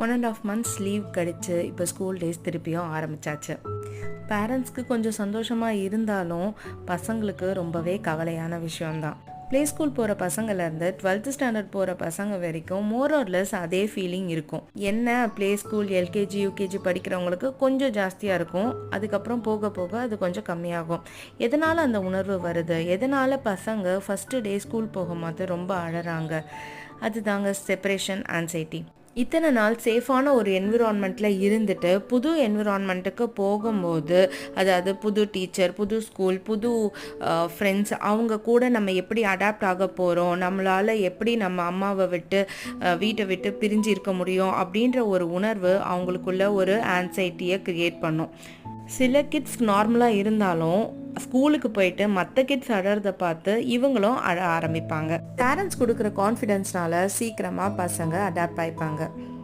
1.5 months leave கழிச்சு இப்போ school days திருப்பியும் ஆரம்பிச்சாச்சு. பேரண்ட்ஸ்க்கு கொஞ்சம் சந்தோஷமாக இருந்தாலும் பசங்களுக்கு ரொம்பவே கவலையான விஷயம்தான். ப்ளே ஸ்கூல் போகிற பசங்கள்லேருந்து 12th ஸ்டாண்டர்ட் போகிற பசங்க வரைக்கும் மோரோர்லெஸ் அதே ஃபீலிங் இருக்கும். என்ன ப்ளே ஸ்கூல் எல்கேஜி யூகேஜி படிக்கிறவங்களுக்கு கொஞ்சம் ஜாஸ்தியாக இருக்கும், அதுக்கப்புறம் போக போக அது கொஞ்சம் கம்மியாகும். எதனால் அந்த உணர்வு வருது, எதனால் பசங்க ஃபஸ்ட்டு டே ஸ்கூல் போகும்போது ரொம்ப அழறாங்க? அதுதாங்க செப்பரேஷன் ஆன்சைட்டி. இத்தனை நாள் சேஃபான ஒரு என்விரான்மெண்ட்டில் இருந்துட்டு புது என்விரான்மெண்ட்டுக்கு போகும்போது, அதாவது புது டீச்சர், புது ஸ்கூல், புது ஃப்ரெண்ட்ஸ், அவங்க கூட நம்ம எப்படி அடாப்ட் ஆக போகிறோம், நம்மளால் எப்படி நம்ம அம்மாவை விட்டு வீட்டை விட்டு பிரிஞ்சு இருக்க முடியும் அப்படின்ற ஒரு உணர்வு அவங்களுக்குள்ள ஒரு ஆன்சைட்டியை க்ரியேட் பண்ணும். சில கிட்ஸ் நார்மலாக இருந்தாலும் ஸ்கூலுக்கு போயிட்டு மற்ற கிட்ஸ் அழறதை பார்த்து இவங்களும் அழ ஆரம்பிப்பாங்க. பேரண்ட்ஸ் கொடுக்குற கான்ஃபிடென்ஸ்னால சீக்கிரமாக பசங்க அடாப்ட் ஆகிப்பாங்க.